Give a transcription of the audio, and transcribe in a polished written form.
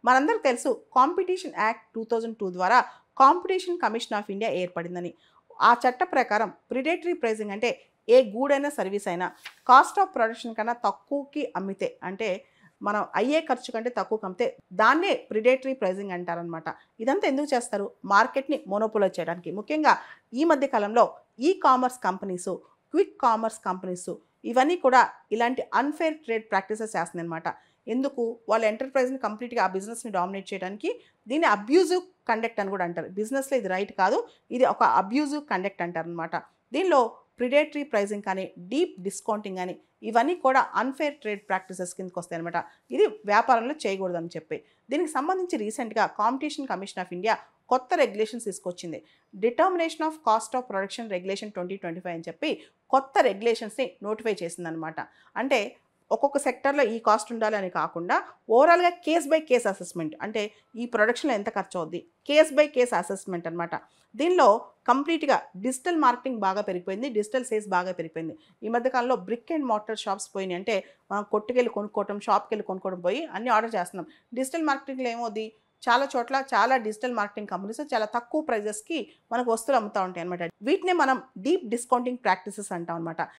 మనందరికీ తెలుసు competition act 2002 ద్వారా కాంపిటీషన్ కమిషన్ ఆఫ్ ఇండియా ఏర్పడిందని. ఆ చట్ట ప్రకారం ప్రిడేటరీ ప్రైజింగ్ అంటే ఏ గూడైనా సర్వీస్ అయినా కాస్ట్ ఆఫ్ ప్రొడక్షన్ కన్నా తక్కువకి అమ్మితే, అంటే మనం అయ్యే ఖర్చు కంటే తక్కువకి అమ్మితే దాన్నే ప్రిడేటరీ ప్రైజింగ్ అంటారనమాట. ఇదంతా ఎందుకు చేస్తారు? మార్కెట్ని మోనోపోలైజ్ చేయడానికి. ముఖ్యంగా ఈ మధ్య కాలంలో e commerce companies, quick commerce companies ఇవన్నీ కూడా ఇలాంటి అన్‌ఫెయిర్ ట్రేడ్ ప్రాక్టీసెస్ చేస్తున్నాయన్నమాట. ఎందుకు? వాళ్ళ ఎంటర్‌ప్రైజ్‌ని కంప్లీట్‌గా ఆ బిజినెస్‌ని డామినేట్ చేయడానికి. దీన్ని అబ్యూజివ్ కండక్ట్ అని కూడా అంటారు. బిజినెస్‌లో ఇది రైట్ కాదు. ఇది ఒక అబ్యూజివ్ కండక్ట్ అంటారనమాట. దీనిలో ప్రిడేటరీ ప్రైజింగ్ కానీ, డీప్ డిస్కౌంటింగ్ అని ఇవన్నీ కూడా అన్‌ఫెయిర్ ట్రేడ్ ప్రాక్టీసెస్ కిందకొస్తాయన్నమాట. ఇది వ్యాపారంలో చేయకూడదని చెప్పి. దీనికి సంబంధించి రీసెంట్‌గా కాంపిటీషన్ కమిషన్ ఆఫ్ ఇండియా కొత్త రెగ్యులేషన్స్ తీసుకొచ్చింది. Determination of cost of production regulation 2025 అని చెప్పి కొత్త రెగ్యులేషన్స్‌ని నోటిఫై చేసిందనమాట. అంటే ఒక్కొక్క సెక్టార్‌లో ఈ కాస్ట్ ఉండాలి అని కాకుండా ఓవరాల్‌గా కేస్ బై కేస్ అసెస్మెంట్. అంటే ఈ ప్రొడక్షన్‌లో ఎంత ఖర్చవుద్ది? కేస్ బై కేస్ అసెస్మెంట్ అనమాట. దీనిలో కంప్లీట్‌గా డిజిటల్ మార్కెటింగ్ బాగా పెరిగిపోయింది. డిజిటల్ సేల్స్ బాగా పెరిగిపోయింది. ఈ మధ్య కాలంలో బ్రిక్ అండ్ మోర్టార్ షాప్స్ పోయినాయి. అంటే మనం కొట్టుకెళ్ళి కొనుక్కోవటం, షాప్‌కెళ్ళి కొనుక్కోవడం పోయి అన్నీ ఆర్డర్ చేస్తున్నాం. డిజిటల్ మార్కెటింగ్‌లో ఏమవుద్ది? చాలా చోట్ల చాలా డిజిటల్ మార్కెటింగ్ కంపెనీస్ చాలా తక్కువ ప్రైజెస్‌కి మనకు వస్తువులు అమ్ముతా ఉంటాయన్నమాట. వీటినే మనం డీప్ డిస్కౌంటింగ్ ప్రాక్టీసెస్ అంటాం అనమాట.